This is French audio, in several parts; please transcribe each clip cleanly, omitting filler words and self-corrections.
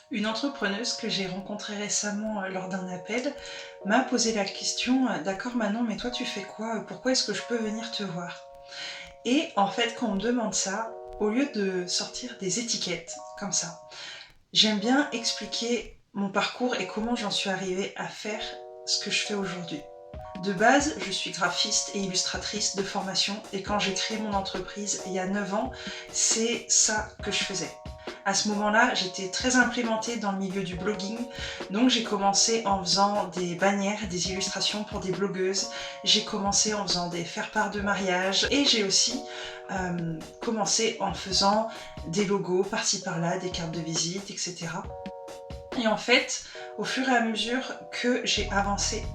Une entrepreneuse que j'ai rencontrée récemment lors d'un appel m'a posé la question d'accord Manon, mais toi tu fais quoi? Pourquoi est-ce que je peux venir te voir? Et en fait, quand on me demande ça, au lieu de sortir des étiquettes comme ça, j'aime bien expliquer mon parcours et comment j'en suis arrivée à faire ce que je fais aujourd'hui. De base, je suis graphiste et illustratrice de formation et quand j'ai créé mon entreprise il y a 9 ans, c'est ça que je faisais. À ce moment-là, j'étais très implémentée dans le milieu du blogging, donc j'ai commencé en faisant des bannières, des illustrations pour des blogueuses, j'ai commencé en faisant des faire-part de mariage et j'ai aussi commencé en faisant des logos par-ci par-là, des cartes de visite, etc. Et en fait, au fur et à mesure que j'ai avancé,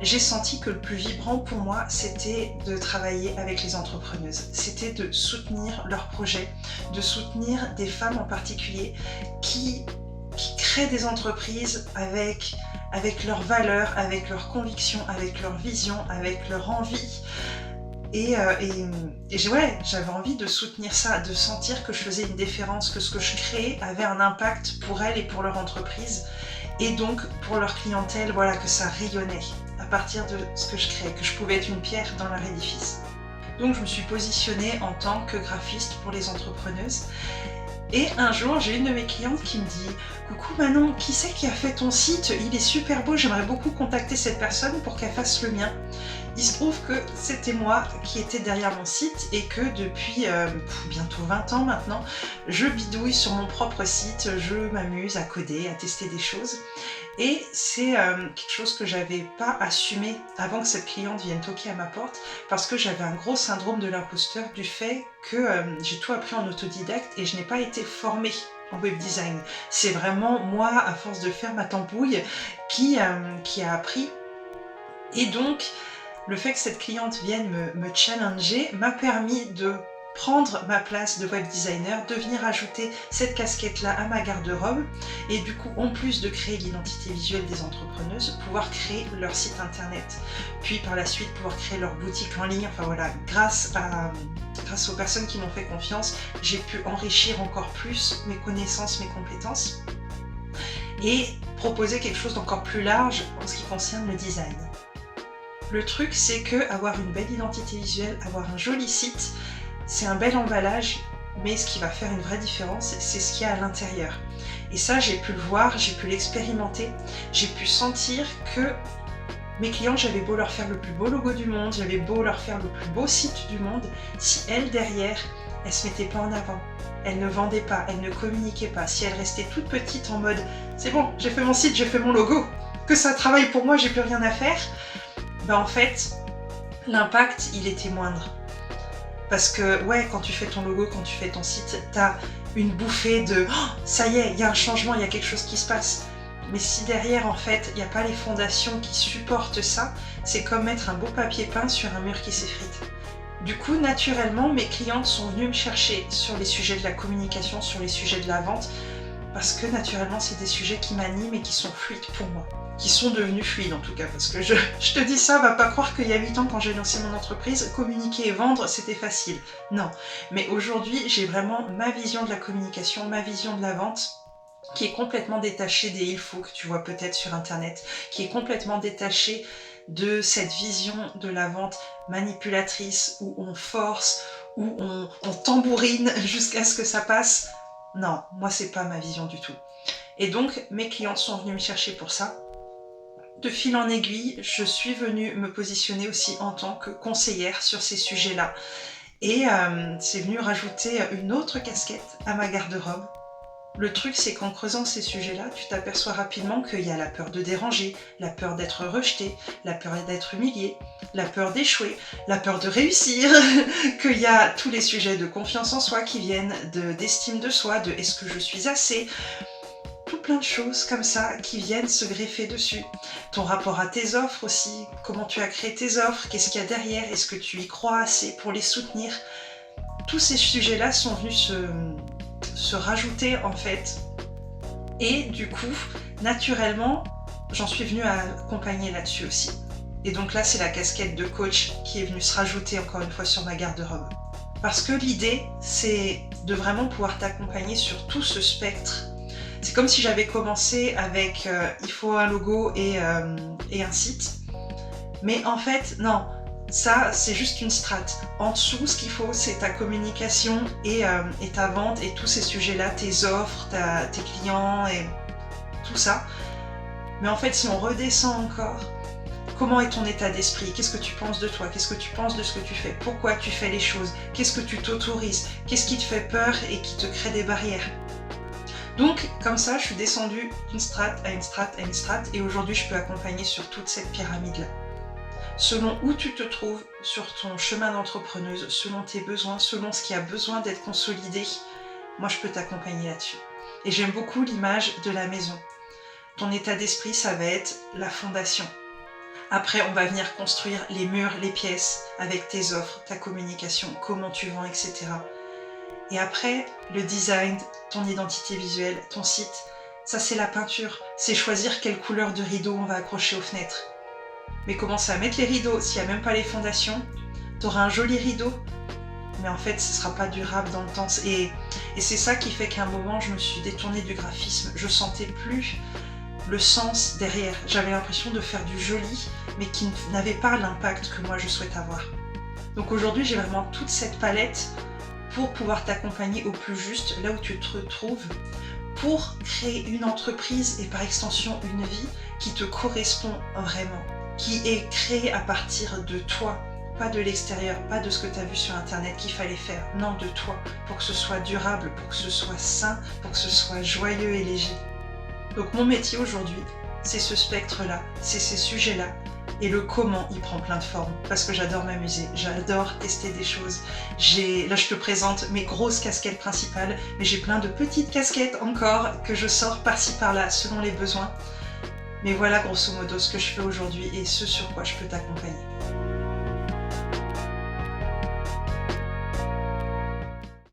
j'ai senti que le plus vibrant pour moi, c'était de travailler avec les entrepreneuses. C'était de soutenir leurs projets, de soutenir des femmes en particulier qui créent des entreprises avec leurs valeurs, avec leurs convictions, avec leur vision, avec leur envie. J'avais envie de soutenir ça, de sentir que je faisais une différence, que ce que je créais avait un impact pour elles et pour leur entreprise. Et donc pour leur clientèle, voilà, que ça rayonnait à partir de ce que je créais, que je pouvais être une pierre dans leur édifice. Donc je me suis positionnée en tant que graphiste pour les entrepreneuses. Et un jour, j'ai une de mes clientes qui me dit « Coucou Manon, qui c'est qui a fait ton site? Il est super beau, j'aimerais beaucoup contacter cette personne pour qu'elle fasse le mien. » Il se trouve que c'était moi qui étais derrière mon site et que depuis bientôt 20 ans maintenant, je bidouille sur mon propre site, je m'amuse à coder, à tester des choses. Et c'est quelque chose que j'avais pas assumé avant que cette cliente vienne toquer à ma porte parce que j'avais un gros syndrome de l'imposteur du fait que j'ai tout appris en autodidacte et je n'ai pas été formée en web design. C'est vraiment moi, à force de faire ma tambouille, qui a appris. Et donc, le fait que cette cliente vienne me challenger m'a permis de prendre ma place de web designer, de venir ajouter cette casquette-là à ma garde-robe et du coup, en plus de créer l'identité visuelle des entrepreneuses, pouvoir créer leur site internet. Puis par la suite, pouvoir créer leur boutique en ligne. Enfin voilà, grâce aux personnes qui m'ont fait confiance, j'ai pu enrichir encore plus mes connaissances, mes compétences et proposer quelque chose d'encore plus large en ce qui concerne le design. Le truc, c'est que avoir une belle identité visuelle, avoir un joli site, c'est un bel emballage, mais ce qui va faire une vraie différence, c'est ce qu'il y a à l'intérieur. Et ça, j'ai pu le voir, j'ai pu l'expérimenter, j'ai pu sentir que mes clients, j'avais beau leur faire le plus beau logo du monde, j'avais beau leur faire le plus beau site du monde, si elles, derrière, elles se mettaient pas en avant, elles ne vendaient pas, elles ne communiquaient pas, si elles restaient toutes petites en mode « c'est bon, j'ai fait mon site, j'ai fait mon logo, que ça travaille pour moi, j'ai plus rien à faire », en fait, l'impact, il était moindre. Parce que, ouais, quand tu fais ton logo, quand tu fais ton site, t'as une bouffée de « oh, ça y est, il y a un changement, il y a quelque chose qui se passe ». Mais si derrière, en fait, il n'y a pas les fondations qui supportent ça, c'est comme mettre un beau papier peint sur un mur qui s'effrite. Du coup, naturellement, mes clientes sont venues me chercher sur les sujets de la communication, sur les sujets de la vente, parce que naturellement, c'est des sujets qui m'animent et qui sont fluides pour moi. Qui sont devenus fluides en tout cas, parce que je te dis ça, va pas croire qu'il y a 8 ans quand j'ai lancé mon entreprise, communiquer et vendre c'était facile. Non, mais aujourd'hui j'ai vraiment ma vision de la communication, ma vision de la vente, qui est complètement détachée des il faut que tu vois peut-être sur internet, qui est complètement détachée de cette vision de la vente manipulatrice, où on force, où on tambourine jusqu'à ce que ça passe. Non, moi c'est pas ma vision du tout. Et donc mes clientes sont venues me chercher pour ça. De fil en aiguille, je suis venue me positionner aussi en tant que conseillère sur ces sujets-là. Et c'est venu rajouter une autre casquette à ma garde-robe. Le truc, c'est qu'en creusant ces sujets-là, tu t'aperçois rapidement qu'il y a la peur de déranger, la peur d'être rejeté, la peur d'être humilié, la peur d'échouer, la peur de réussir, qu'il y a tous les sujets de confiance en soi qui viennent, d'estime de soi, de est-ce que je suis assez ? Tout plein de choses comme ça qui viennent se greffer dessus. Ton rapport à tes offres aussi, comment tu as créé tes offres, qu'est-ce qu'il y a derrière, est-ce que tu y crois assez pour les soutenir? Tous ces sujets-là sont venus se rajouter en fait. Et du coup, naturellement, j'en suis venue à accompagner là-dessus aussi. Et donc là, c'est la casquette de coach qui est venue se rajouter encore une fois sur ma garde-robe. Parce que l'idée, c'est de vraiment pouvoir t'accompagner sur tout ce spectre C'est comme si j'avais commencé avec il faut un logo et un site. Mais en fait, non, ça c'est juste une strate. En dessous, ce qu'il faut, c'est ta communication et ta vente et tous ces sujets-là, tes offres, tes clients et tout ça. Mais en fait, si on redescend encore, comment est ton état d'esprit? Qu'est-ce que tu penses de toi? Qu'est-ce que tu penses de ce que tu fais? Pourquoi tu fais les choses? Qu'est-ce que tu t'autorises? Qu'est-ce qui te fait peur et qui te crée des barrières? Donc, comme ça, je suis descendue d'une strate à une strate à une strate et aujourd'hui, je peux accompagner sur toute cette pyramide-là. Selon où tu te trouves sur ton chemin d'entrepreneuse, selon tes besoins, selon ce qui a besoin d'être consolidé, moi, je peux t'accompagner là-dessus. Et j'aime beaucoup l'image de la maison. Ton état d'esprit, ça va être la fondation. Après, on va venir construire les murs, les pièces, avec tes offres, ta communication, comment tu vends, etc. Et après, le design, ton identité visuelle, ton site, ça c'est la peinture. C'est choisir quelle couleur de rideau on va accrocher aux fenêtres. Mais commencer à mettre les rideaux, s'il n'y a même pas les fondations, tu auras un joli rideau, mais en fait, ce ne sera pas durable dans le temps. Et c'est ça qui fait qu'à un moment, je me suis détournée du graphisme. Je sentais plus le sens derrière. J'avais l'impression de faire du joli, mais qui n'avait pas l'impact que moi je souhaite avoir. Donc aujourd'hui, j'ai vraiment toute cette palette pour pouvoir t'accompagner au plus juste, là où tu te retrouves, pour créer une entreprise et par extension une vie qui te correspond vraiment, qui est créée à partir de toi, pas de l'extérieur, pas de ce que tu as vu sur internet qu'il fallait faire, non, de toi, pour que ce soit durable, pour que ce soit sain, pour que ce soit joyeux et léger. Donc mon métier aujourd'hui, c'est ce spectre-là, c'est ces sujets-là, et le comment il prend plein de formes, parce que j'adore m'amuser, j'adore tester des choses. Là je te présente mes grosses casquettes principales, mais j'ai plein de petites casquettes encore que je sors par-ci par-là selon les besoins. Mais voilà grosso modo ce que je fais aujourd'hui et ce sur quoi je peux t'accompagner.